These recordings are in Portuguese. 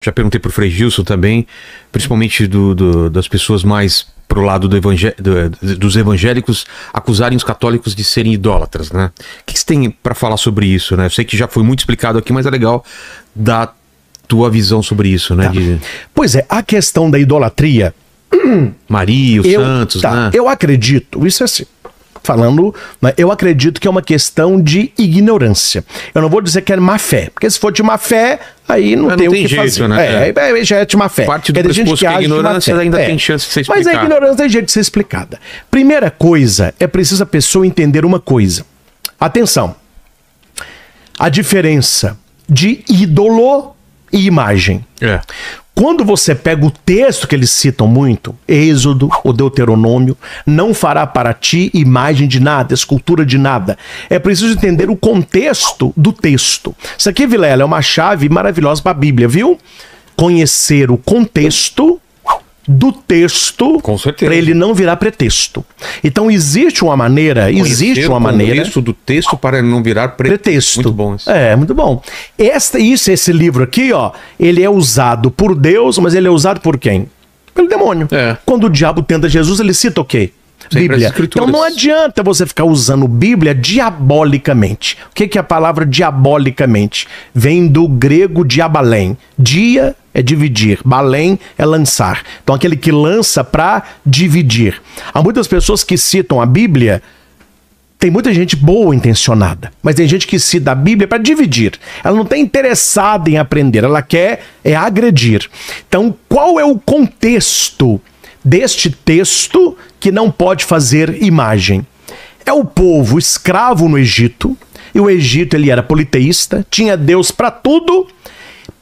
Já perguntei pro Frei Gilson também, principalmente das pessoas mais pro lado dos evangélicos acusarem os católicos de serem idólatras, né? O que você tem para falar sobre isso, né? Eu sei que já foi muito explicado aqui, mas é legal dar tua visão sobre isso, né? Tá. Pois é, a questão da idolatria... Maria, os santos, né? Eu acredito, isso é assim, falando, né, eu acredito que é uma questão de ignorância. Eu não vou dizer que é má fé, porque se for de má fé, aí não tem o que jeito, fazer. Né? Já é de má fé. Parte do pressuposto que a ignorância ainda tem chance de ser explicada. Mas a ignorância tem jeito de ser explicada. Primeira coisa, é preciso a pessoa entender uma coisa. Atenção. A diferença de ídolo e imagem. Quando você pega o texto que eles citam muito, Êxodo, o Deuteronômio, não fará para ti imagem de nada, escultura de nada. É preciso entender o contexto do texto. Isso aqui, Vilela, é uma chave maravilhosa para a Bíblia, viu? Conhecer o contexto do texto para ele não virar pretexto. Então existe uma maneira, o contexto do texto para não virar pretexto. Muito bom isso. É, muito bom. Esse livro aqui, ó, ele é usado por Deus, mas ele é usado por quem? Pelo demônio. Quando o diabo tenta Jesus, ele cita o quê? Bíblia. Então não adianta você ficar usando Bíblia diabolicamente. O que é a palavra diabolicamente? Vem do grego diabalém. Dia é dividir, balém é lançar. Então aquele que lança para dividir. Há muitas pessoas que citam a Bíblia, tem muita gente boa intencionada, mas tem gente que cita a Bíblia para dividir. Ela não está interessada em aprender, ela quer agredir. Então qual é o contexto deste texto que não pode fazer imagem? É o povo escravo no Egito, e o Egito ele era politeísta, tinha Deus para tudo.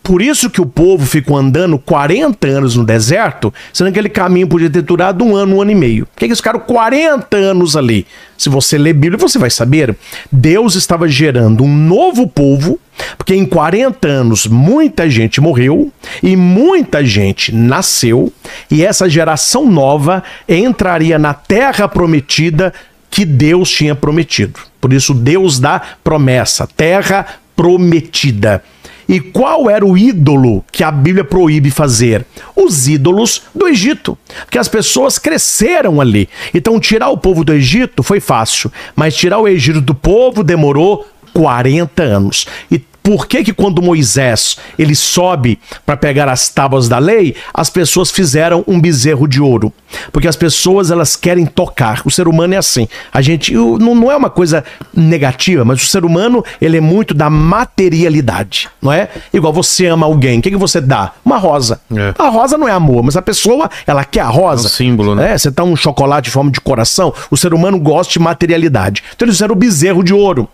Por isso que o povo ficou andando 40 anos no deserto, sendo que aquele caminho podia ter durado um ano e meio. Por que eles ficaram 40 anos ali? Se você ler Bíblia, você vai saber. Deus estava gerando um novo povo, porque em 40 anos muita gente morreu e muita gente nasceu, e essa geração nova entraria na terra prometida que Deus tinha prometido. Por isso Deus dá promessa, terra prometida. E qual era o ídolo que a Bíblia proíbe fazer? Os ídolos do Egito. Porque as pessoas cresceram ali. Então tirar o povo do Egito foi fácil, mas tirar o Egito do povo demorou 40 anos. E por que quando Moisés ele sobe para pegar as tábuas da lei, as pessoas fizeram um bezerro de ouro? Porque as pessoas elas querem tocar. O ser humano é assim. A gente não é uma coisa negativa, mas o ser humano ele é muito da materialidade, não é? Igual você ama alguém, o que você dá? Uma rosa. A rosa não é amor, mas a pessoa ela quer a rosa. É um símbolo, né? Você dá um chocolate em forma de coração. O ser humano gosta de materialidade. Então eles fizeram o bezerro de ouro.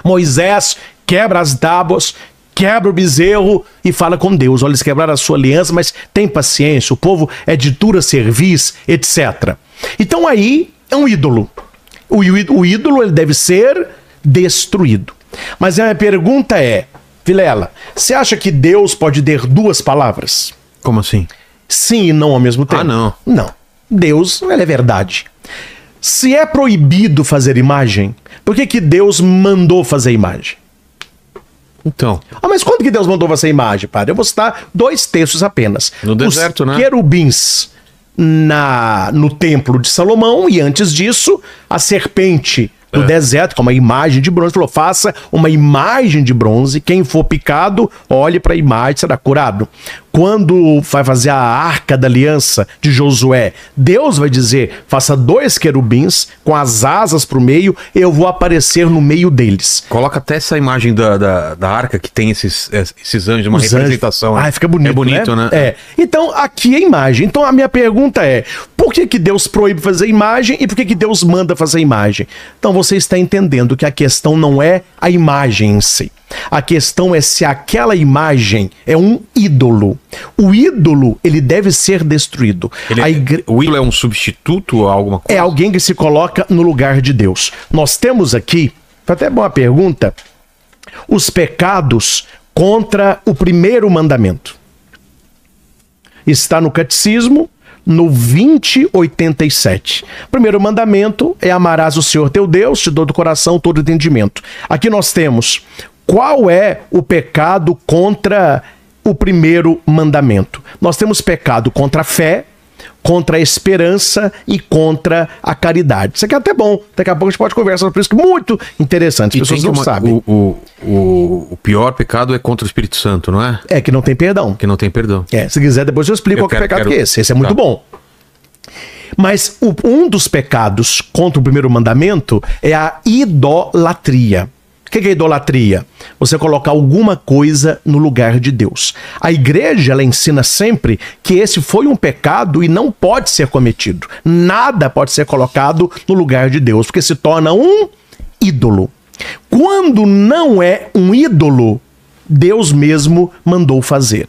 Moisés quebra as tábuas, quebra o bezerro e fala com Deus. Olha, eles quebraram a sua aliança, mas tem paciência, o povo é de dura cerviz, etc. Então aí é um ídolo. O ídolo ele deve ser destruído. Mas a minha pergunta é, Vilela, você acha que Deus pode ter duas palavras? Como assim? Sim e não ao mesmo tempo? Ah, não. Não. Deus, ele é verdade. Se é proibido fazer imagem, por que Deus mandou fazer imagem? Então. Mas quando que Deus mandou fazer imagem, padre? Eu vou citar 2 textos apenas. No deserto, né? Os querubins no templo de Salomão, e antes disso, a serpente no deserto, com uma imagem de bronze. Falou, faça uma imagem de bronze, quem for picado, olhe para a imagem, será curado. Quando vai fazer a arca da aliança de Josué, Deus vai dizer, faça 2 querubins com as asas para o meio, eu vou aparecer no meio deles. Coloca até essa imagem da arca que tem esses anjos, uma representação. Ah, fica bonito, é bonito, né? Então, aqui é a imagem. Então, a minha pergunta é, por que Deus proíbe fazer imagem e por que Deus manda fazer imagem? Então, você está entendendo que a questão não é a imagem em si. A questão é se aquela imagem é um ídolo. O ídolo, ele deve ser destruído. O ídolo é um substituto a alguma coisa? É alguém que se coloca no lugar de Deus. Nós temos aqui, foi até boa pergunta, os pecados contra o primeiro mandamento. Está no Catecismo, no 2087. O primeiro mandamento é amarás o Senhor teu Deus de todo o coração, todo o entendimento. Aqui nós temos qual é o pecado contra o primeiro mandamento. Nós temos pecado contra a fé, contra a esperança e contra a caridade. Isso aqui é até bom. Daqui a pouco a gente pode conversar sobre isso, que é muito interessante. As pessoas não sabem. O pior pecado é contra o Espírito Santo, não é? É que não tem perdão. Que não tem perdão. Se quiser, depois eu explico qual é o pecado que é esse. Esse é muito bom. Mas um dos pecados contra o primeiro mandamento é a idolatria. O que é idolatria? Você colocar alguma coisa no lugar de Deus. A igreja, ela ensina sempre que esse foi um pecado e não pode ser cometido. Nada pode ser colocado no lugar de Deus, porque se torna um ídolo. Quando não é um ídolo, Deus mesmo mandou fazer.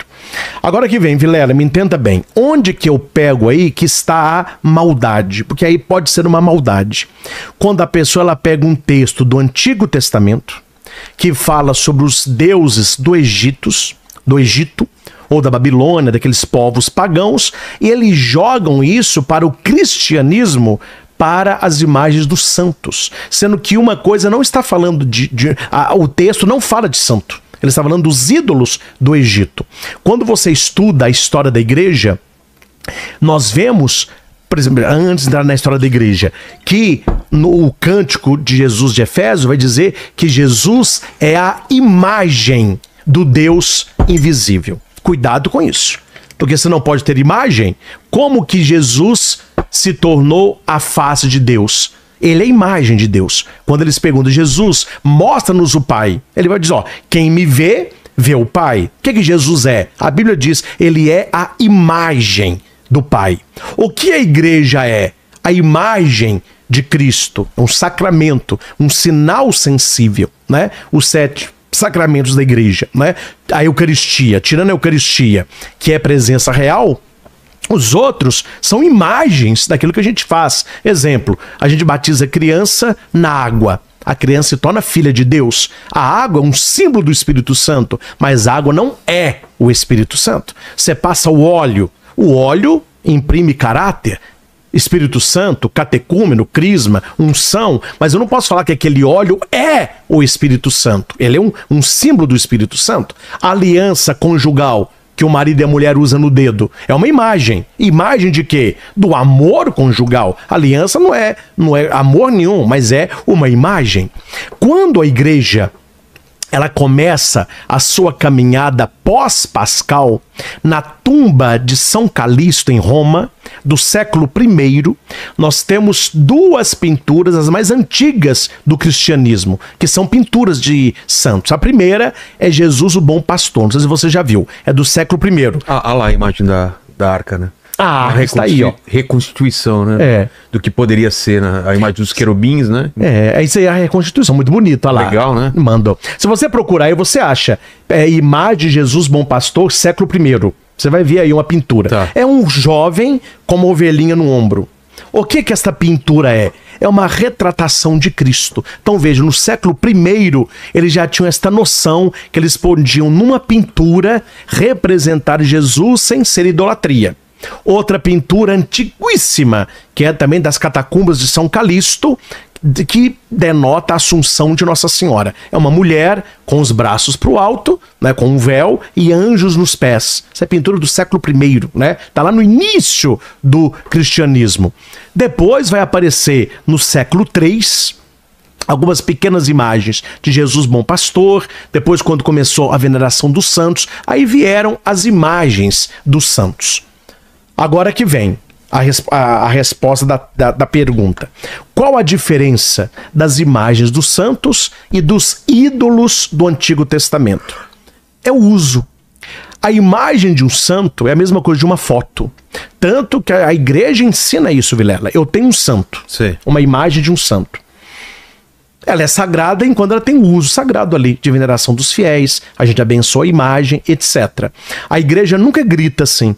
Agora que vem, Vilela, me entenda bem. Onde que eu pego aí que está a maldade? Porque aí pode ser uma maldade. Quando a pessoa ela pega um texto do Antigo Testamento que fala sobre os deuses do Egito ou da Babilônia, daqueles povos pagãos, e eles jogam isso para o cristianismo, para as imagens dos santos. Sendo que uma coisa não está falando o texto não fala de santo. Ele está falando dos ídolos do Egito. Quando você estuda a história da igreja, nós vemos, por exemplo, antes de entrar na história da igreja, que no cântico de Jesus de Efésio vai dizer que Jesus é a imagem do Deus invisível. Cuidado com isso, porque você não pode ter imagem. Como que Jesus se tornou a face de Deus? Ele é a imagem de Deus. Quando eles perguntam, Jesus, mostra-nos o Pai. Ele vai dizer, quem me vê, vê o Pai. O que Jesus é? A Bíblia diz, ele é a imagem do Pai. O que a igreja é? A imagem de Cristo, um sacramento, um sinal sensível, né? Os 7 sacramentos da igreja, né? A Eucaristia, tirando a Eucaristia, que é presença real, os outros são imagens daquilo que a gente faz. Exemplo, a gente batiza a criança na água. A criança se torna filha de Deus. A água é um símbolo do Espírito Santo, mas a água não é o Espírito Santo. Você passa o óleo imprime caráter. Espírito Santo, catecúmeno, crisma, unção, mas eu não posso falar que aquele óleo é o Espírito Santo. Ele é um símbolo do Espírito Santo. A aliança conjugal que o marido e a mulher usam no dedo é uma imagem. Imagem de quê? Do amor conjugal. A aliança não é amor nenhum, mas é uma imagem. Quando a igreja ela começa a sua caminhada pós-pascal na tumba de São Calixto, em Roma, do século I, nós temos 2 pinturas, as mais antigas do cristianismo, que são pinturas de santos. A primeira é Jesus, o Bom Pastor, não sei se você já viu, é do século I. Ah lá a imagem da arca, né? Está aí, ó. Reconstituição, né? Do que poderia ser, né? A imagem dos querubins, né? Isso aí é a reconstituição, muito bonito, olha lá. Legal, né? Mandou. Se você procurar aí, você acha imagem de Jesus Bom Pastor, século I. Você vai ver aí uma pintura. Tá. É um jovem com uma ovelhinha no ombro. O que esta pintura é? É uma retratação de Cristo. Então veja, no século I, eles já tinham esta noção que eles podiam, numa pintura, representar Jesus sem ser idolatria. Outra pintura antiguíssima, que é também das catacumbas de São Calixto, que denota a Assunção de Nossa Senhora. É uma mulher com os braços para o alto, né, com um véu e anjos nos pés. Essa é pintura do século I, né? Tá lá no início do cristianismo. Depois vai aparecer no século III algumas pequenas imagens de Jesus Bom Pastor. Depois, quando começou a veneração dos santos, aí vieram as imagens dos santos. Agora que vem a resposta da pergunta. Qual a diferença das imagens dos santos e dos ídolos do Antigo Testamento? É o uso. A imagem de um santo é a mesma coisa de uma foto. Tanto que a igreja ensina isso, Vilela. Eu tenho um santo, Sim. Uma imagem de um santo. Ela é sagrada enquanto ela tem o uso sagrado ali, de veneração dos fiéis, a gente abençoa a imagem, etc. A igreja nunca grita assim: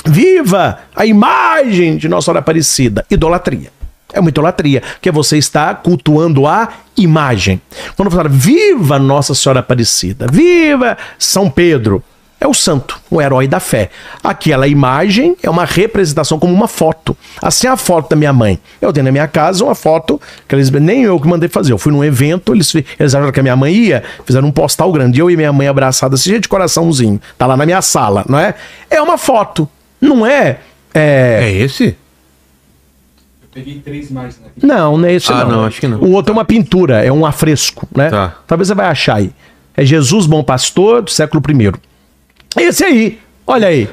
viva a imagem de Nossa Senhora Aparecida. Idolatria. É uma idolatria, porque você está cultuando a imagem. Quando você fala, viva Nossa Senhora Aparecida, viva São Pedro, é o santo, o herói da fé. Aquela imagem é uma representação como uma foto. Assim a foto da minha mãe. Eu tenho na minha casa uma foto que eles, nem eu que mandei fazer. Eu fui num evento, eles acharam que a minha mãe ia, fizeram um postal grande. Eu e minha mãe abraçadas, assim, de coraçãozinho. Tá lá na minha sala, não é? É uma foto, não é... É esse? Peguei 3 mais, né? Não é esse não. Não, acho que não. O outro é uma pintura, é um afresco, né? Tá. Talvez você vai achar aí. É Jesus Bom Pastor, do século I. Esse aí, olha aí.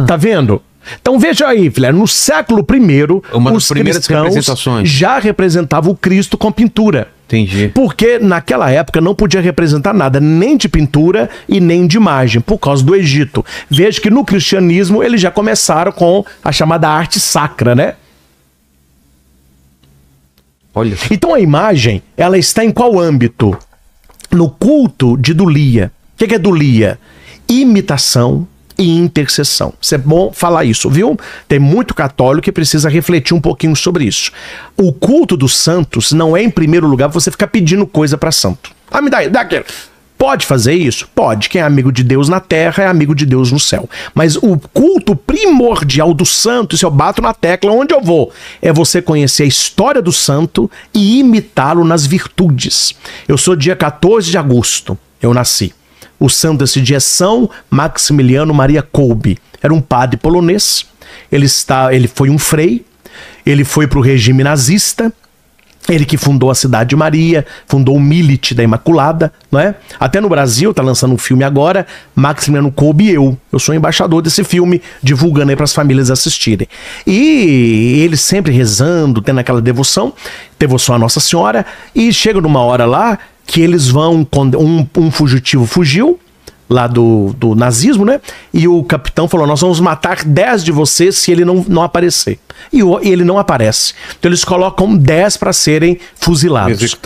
Tá vendo? Então veja aí, filha, no século I, uma das os primeiras cristãos representações já representavam o Cristo com pintura. Entendi. Porque naquela época não podia representar nada, nem de pintura e nem de imagem, por causa do Egito. Veja que no cristianismo eles já começaram com a chamada arte sacra, né? Olha. Então a imagem, ela está em qual âmbito? No culto de dulia. O que é dulia? Imitação e intercessão. Isso é bom falar isso, viu? Tem muito católico que precisa refletir um pouquinho sobre isso. O culto dos santos não é, em primeiro lugar, você ficar pedindo coisa para santo. Me dá aquilo. Pode fazer isso? Pode. Quem é amigo de Deus na terra é amigo de Deus no céu. Mas o culto primordial do santo, isso eu bato na tecla onde eu vou, é você conhecer a história do santo e imitá-lo nas virtudes. Eu sou dia 14 de agosto, eu nasci. O santo desse dia é São Maximiliano Maria Kolbe. Era um padre polonês. Ele foi um frei. Ele foi para o regime nazista. Ele que fundou a Cidade de Maria, fundou o Milite da Imaculada, não é? Até no Brasil, tá lançando um filme agora, Maximiliano Kolbe e eu. Eu sou embaixador desse filme, divulgando aí para as famílias assistirem. E ele sempre rezando, tendo aquela devoção à Nossa Senhora, e chega numa hora lá que eles vão, um fugitivo fugiu, lá do nazismo, né? E o capitão falou, nós vamos matar 10 de vocês se ele não aparecer. E ele não aparece. Então eles colocam 10 para serem fuzilados.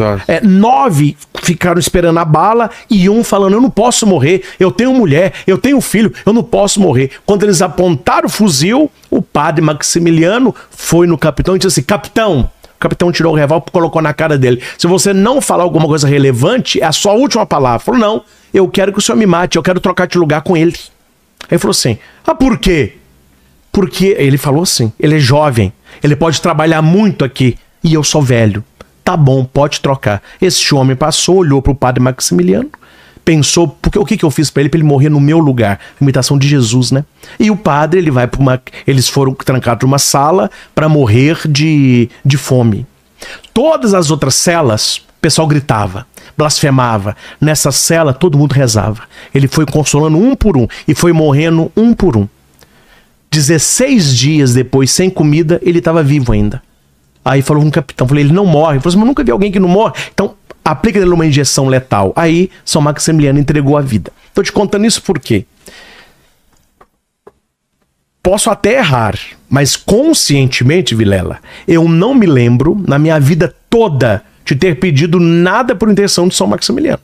9 ficaram esperando a bala e um falando, eu não posso morrer, eu tenho mulher, eu tenho filho, eu não posso morrer. Quando eles apontaram o fuzil, o padre Maximiliano foi no capitão e disse assim, capitão, o capitão tirou o revólver e colocou na cara dele. Se você não falar alguma coisa relevante, é a sua última palavra. Falou, não, eu quero que o senhor me mate, eu quero trocar de lugar com ele. Aí ele falou assim, por quê? Porque, ele falou assim, ele é jovem, ele pode trabalhar muito aqui, e eu sou velho. Tá bom, pode trocar. Esse homem passou, olhou pro padre Maximiliano, pensou, porque o que eu fiz pra ele morrer no meu lugar? Imitação de Jesus, né? E o padre, ele vai para eles foram trancados numa sala para morrer de fome. Todas as outras celas, o pessoal gritava, blasfemava. Nessa cela, todo mundo rezava. Ele foi consolando um por um e foi morrendo um por um. 16 dias depois, sem comida, ele estava vivo ainda. Aí falou com o capitão, falei, ele não morre. Ele falou assim, mas nunca vi alguém que não morre. Então, aplica nele uma injeção letal. Aí, São Maximiliano entregou a vida. Tô te contando isso por quê? Posso até errar, mas conscientemente, Vilela, eu não me lembro, na minha vida toda, de ter pedido nada por intenção de São Maximiliano.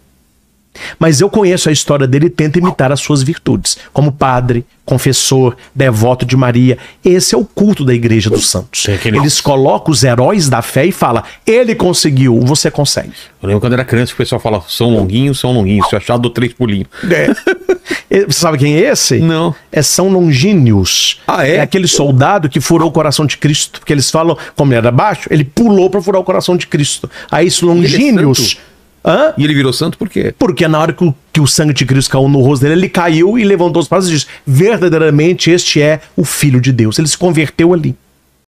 Mas eu conheço a história dele e tento imitar as suas virtudes. Como padre, confessor, devoto de Maria. Esse é o culto da Igreja dos Santos. Eles colocam os heróis da fé e falam, ele conseguiu, você consegue. Eu lembro quando era criança que o pessoal fala, São Longuinho, se eu achar, dou 3 pulinhos. Você sabe quem é esse? Não. É São Longínios. É? É aquele soldado que furou o coração de Cristo. Porque eles falam, como ele era baixo, ele pulou para furar o coração de Cristo. Aí esse Longínios... E ele virou santo por quê? Porque na hora que o sangue de Cristo caiu no rosto dele, ele caiu e levantou os braços e disse, verdadeiramente este é o Filho de Deus. Ele se converteu ali.